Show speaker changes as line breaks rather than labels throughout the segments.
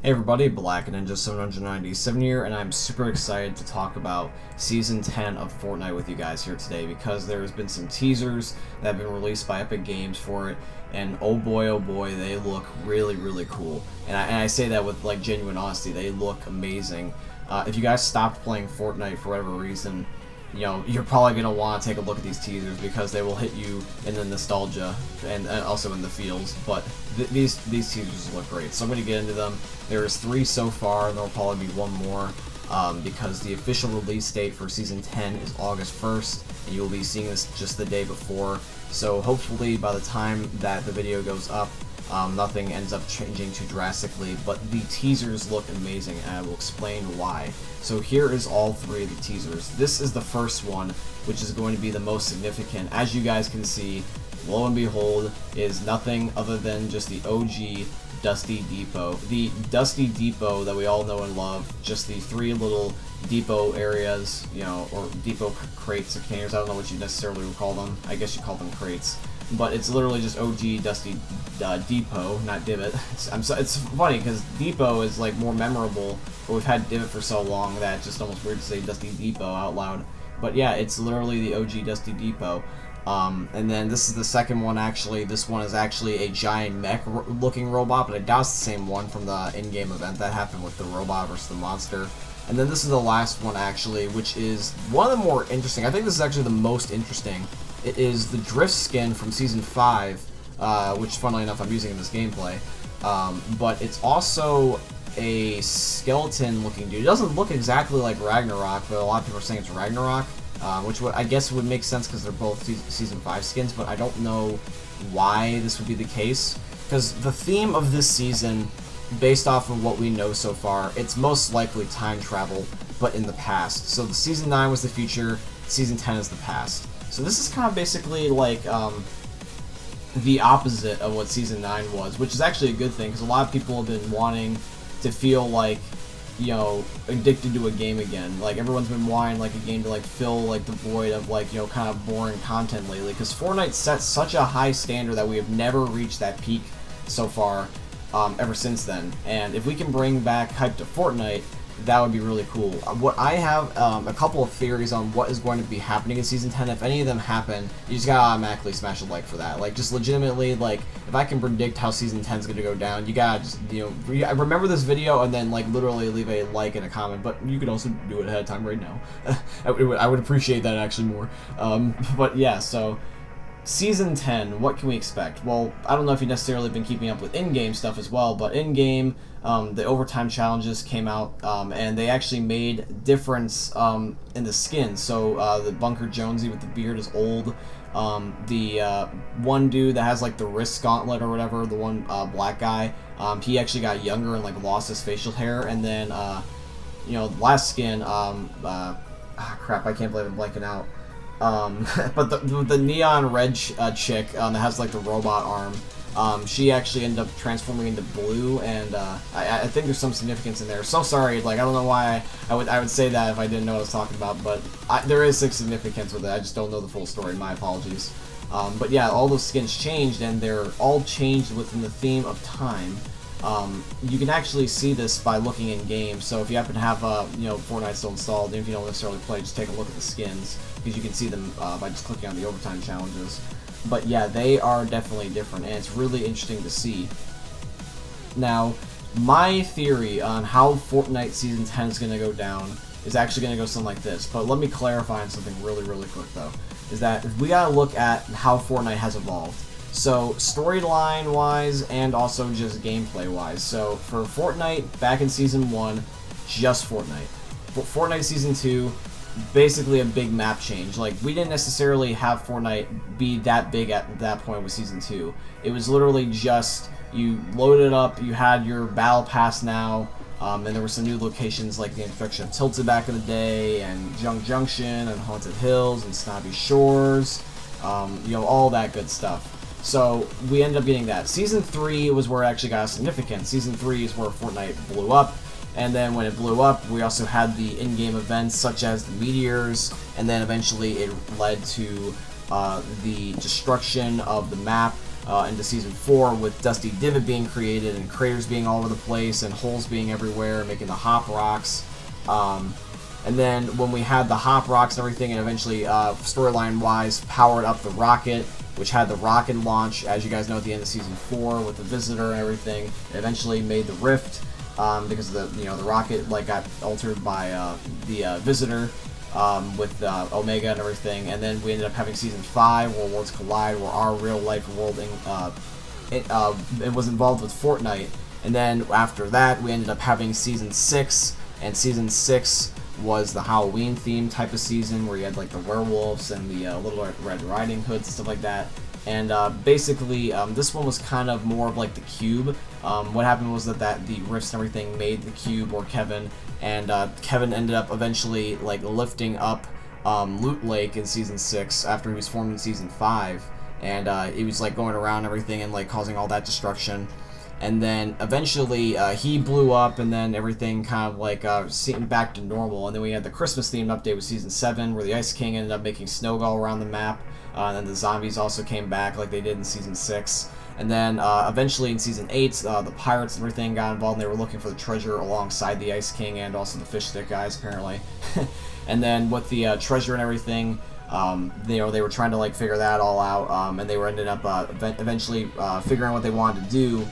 Hey everybody, Black Ninja 797 here, and I'm super excited to talk about Season 10 of Fortnite with you guys here today because there's been some teasers that have been released by Epic Games for it, and oh boy, they look really cool. And I say that with like genuine honesty, they look amazing. If you guys stopped playing Fortnite for whatever reason, you know, you're probably going to want to take a look at these teasers because they will hit you in the nostalgia and also in the feels, but these teasers look great. So I'm going to get into them. There's 3 so far, and there'll probably be one more because the official release date for Season 10 is August 1st, and you'll be seeing this just the day before. So hopefully by the time that the video goes up, nothing ends up changing too drastically, but the teasers look amazing, and I will explain why. So here is all 3 of the teasers. This is the first one, which is going to be the most significant. As you guys can see, lo and behold, is nothing other than just the OG Dusty Depot. The Dusty Depot that we all know and love, just the 3 little depot areas, you know, or depot crates or containers, I don't know what you necessarily would call them. I guess you call them crates. But it's literally just OG Dusty Depot, not Divot. It's funny because Depot is like more memorable, but we've had Divot for so long that it's just almost weird to say Dusty Depot out loud. But yeah, it's literally the OG Dusty Depot. And then this is the second one actually. This one is actually a giant mech-looking robot, but I doubt it's the same one from the in-game event that happened with the robot versus the monster. And then this is the last one actually, which is one of the more interesting. I think this is actually the most interesting. It is the Drift skin from Season 5, which funnily enough I'm using in this gameplay. But it's also a skeleton looking dude. It doesn't look exactly like Ragnarok, but a lot of people are saying it's Ragnarok. Which I guess would make sense because they're both Season 5 skins, but I don't know why this would be the case. Because the theme of this season, based off of what we know so far, it's most likely time travel, but in the past. So the Season 9 was the future, Season 10 is the past. So this is kind of basically like the opposite of what Season 9 was, which is actually a good thing, because a lot of people have been wanting to feel like, you know, addicted to a game again. Like, everyone's been wanting, like, a game to, like, fill, like, the void of, like, you know, kind of boring content lately. Because Fortnite sets such a high standard that we have never reached that peak so far, ever since then. And if we can bring back hype to Fortnite, that would be really cool. What I have a couple of theories on what is going to be happening in Season 10. If any of them happen, you just gotta automatically smash a like for that. Like, just legitimately, like, if I can predict how Season 10 is gonna go down, you gotta just, you know, remember this video and then, like, literally leave a like and a comment. But you could also do it ahead of time right now. I would appreciate that actually more. But yeah, so Season 10, what can we expect? Well, I don't know if you've necessarily been keeping up with in-game stuff as well, but in-game, the overtime challenges came out, and they actually made difference in the skins. So the Bunker Jonesy with the beard is old. The one dude that has like the wrist gauntlet or whatever, the one black guy, he actually got younger and like lost his facial hair. And then, you know, last skin, crap, I can't believe I'm blanking out. But the neon red chick that has like the robot arm, she actually ended up transforming into blue, and I think there's some significance in there. So sorry, like, I don't know why I would say that if I didn't know what I was talking about, but there is some significance with it. I just don't know the full story. My apologies. But yeah, all those skins changed, and they're all changed within the theme of time. You can actually see this by looking in game. So if you happen to have you know, Fortnite still installed, even if you don't necessarily play, just take a look at the skins, because you can see them by just clicking on the overtime challenges. But yeah, they are definitely different, and it's really interesting to see. Now, my theory on how Fortnite Season 10 is going to go down is actually going to go something like this. But let me clarify on something really quick though, is that we gotta look at how Fortnite has evolved. So, storyline wise and also just gameplay wise. So, for Fortnite, back in Season 1, just Fortnite. For Fortnite Season 2, basically a big map change. Like, we didn't necessarily have Fortnite be that big at that point with Season 2. It was literally just, you loaded it up, you had your Battle Pass now, and there were some new locations like the introduction of Tilted back in the day, and Junk Junction, and Haunted Hills, and Snobby Shores, you know, all that good stuff. So we ended up getting that. Season 3 was where it actually got significant. Season 3 is where Fortnite blew up, and then when it blew up, we also had the in-game events such as the meteors, and then eventually it led to the destruction of the map, into Season 4 with Dusty Divot being created and craters being all over the place and holes being everywhere, making the hop rocks. And then when we had the hop rocks and everything, and eventually, storyline-wise, powered up the rocket, which had the rocket launch, as you guys know, at the end of Season 4 with the Visitor and everything. It eventually made the Rift, because the rocket got altered by the Visitor with Omega and everything. And then we ended up having Season 5, where Worlds Collide, where our real-life world it was involved with Fortnite. And then after that, we ended up having Season 6, and Season 6 was the Halloween theme type of season where you had the werewolves and the Little Red Riding Hoods and stuff like that. And basically, this one was kind of more of the cube. What happened was that the rifts and everything made the cube, or Kevin, and Kevin ended up eventually lifting up Loot Lake in Season 6 after he was formed in Season 5, and he was going around everything and causing all that destruction. And then eventually he blew up, and then everything kind of seemed back to normal. And then we had the Christmas themed update with Season 7, where the Ice King ended up making snow all around the map. And then the zombies also came back like they did in Season 6. And then eventually in Season 8, the pirates and everything got involved, and they were looking for the treasure alongside the Ice King and also the fish stick guys, apparently. And then with the treasure and everything, they were trying to figure that all out, and they were ended up eventually figuring out what they wanted to do.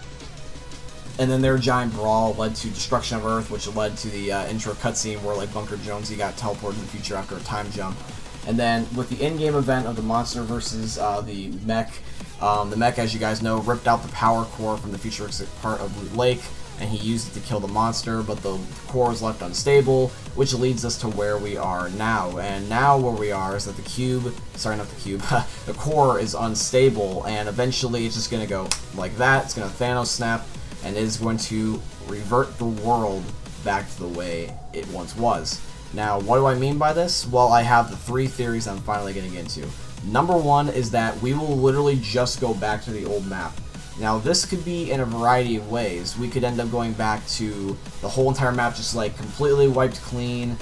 And then their giant brawl led to destruction of Earth, which led to the intro cutscene where Bunker Jonesy got teleported in the future after a time jump. And then with the in-game event of the monster versus the mech, as you guys know, ripped out the power core from the futuristic part of Loot Lake, and he used it to kill the monster, but the core is left unstable, which leads us to where we are now. And now where we are is that the core is unstable, and eventually it's just going to go like that. It's going to Thanos snap, and it is going to revert the world back to the way it once was. Now, what do I mean by this? Well, I have the 3 theories I'm finally getting into. Number 1 is that we will literally just go back to the old map. Now, this could be in a variety of ways. We could end up going back to the whole entire map just completely wiped clean,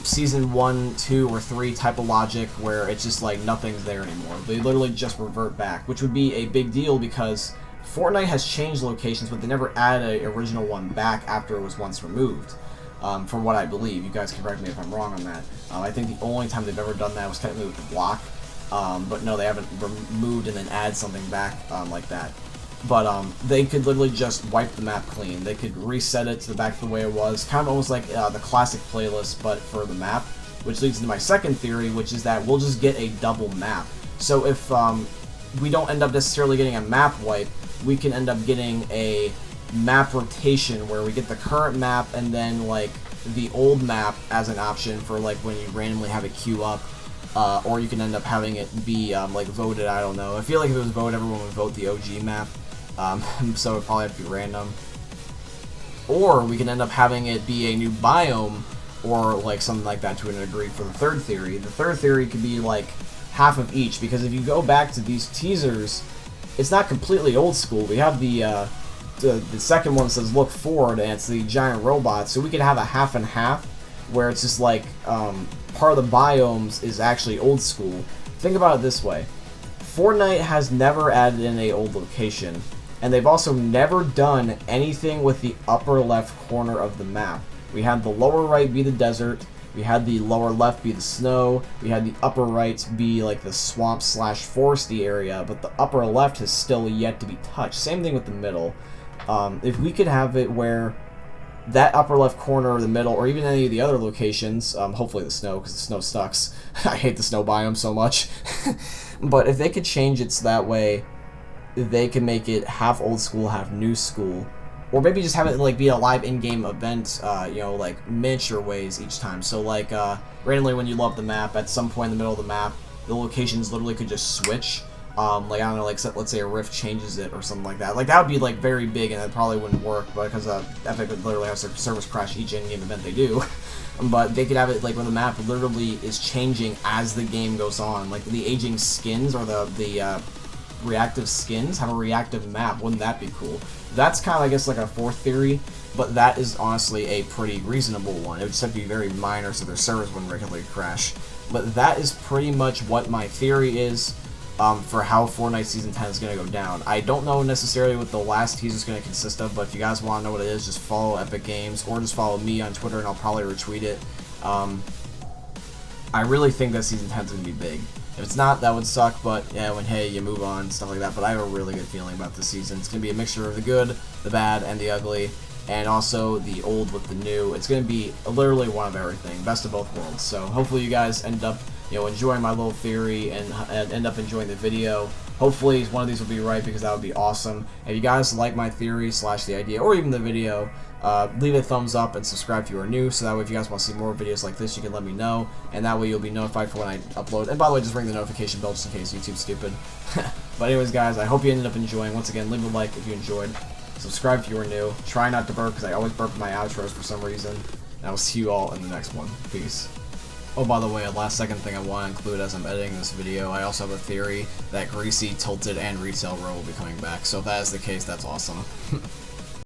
Season 1, 2, or 3 type of logic where it's just nothing's there anymore. They literally just revert back, which would be a big deal because Fortnite has changed locations, but they never added an original one back after it was once removed, from what I believe. You guys can correct me if I'm wrong on that. I think the only time they've ever done that was technically with the block, but no, they haven't removed and then add something back like that. But they could literally just wipe the map clean. They could reset it to the back to the way it was, kind of almost like the classic playlist, but for the map, which leads to my second theory, which is that we'll just get a double map. So if we don't end up necessarily getting a map wipe, we can end up getting a map rotation where we get the current map and then the old map as an option for when you randomly have it queue up, or you can end up having it be voted. I don't know. I feel like if it was voted, everyone would vote the OG map, so it'd probably have to be random. Or we can end up having it be a new biome or something like that to a degree for the third theory. The third theory could be half of each, because if you go back to these teasers, it's not completely old school. We have the second one that says look forward, and it's the giant robot, so we could have a half and half where it's just part of the biomes is actually old school. Think about it this way. Fortnite has never added in a old location, and they've also never done anything with the upper left corner of the map. We had the lower right be the desert, we had the lower left be the snow, we had the upper right be the swamp / foresty area, but the upper left has still yet to be touched. Same thing with the middle. If we could have it where that upper left corner or the middle, or even any of the other locations, hopefully the snow, because the snow sucks. I hate the snow biome so much. But if they could change it so that way they can make it half old school, half new school, or maybe just have it be a live in-game event, miniature ways each time. So randomly when you load up the map, at some point in the middle of the map, the locations literally could just switch. I don't know, let's say a rift changes it or something like that. That would be very big, and it probably wouldn't work because Epic would literally have their service crash each in-game event they do. But they could have it when the map literally is changing as the game goes on. The aging skins or the reactive skins have a reactive map. Wouldn't that be cool? That's kind of, I guess, a fourth theory, but that is honestly a pretty reasonable one. It would just have to be very minor so their servers wouldn't regularly crash. But that is pretty much what my theory is. for how Fortnite Season 10 is going to go down. I don't know necessarily what the last teaser is going to consist of, but if you guys want to know what it is, just follow Epic Games, or just follow me on Twitter, and I'll probably retweet it. I really think that Season 10 is going to be big. If it's not, that would suck, but yeah, when hey, you move on, stuff like that. But I have a really good feeling about this season. It's going to be a mixture of the good, the bad, and the ugly, and also the old with the new. It's going to be literally one of everything, best of both worlds. So hopefully you guys end up, enjoying my little theory and end up enjoying the video. Hopefully one of these will be right, because that would be awesome. If you guys like my theory / the idea, or even the video, leave a thumbs up and subscribe if you are new, so that way if you guys want to see more videos like this, you can let me know, and that way you'll be notified for when I upload. And by the way, just ring the notification bell just in case YouTube's stupid. But anyways, guys, I hope you ended up enjoying. Once again, leave a like if you enjoyed. Subscribe if you are new. Try not to burp, because I always burp in my outros for some reason. And I will see you all in the next one. Peace. Oh, by the way, a last second thing I want to include as I'm editing this video, I also have a theory that Greasy, Tilted, and Retail Row will be coming back. So if that is the case, that's awesome.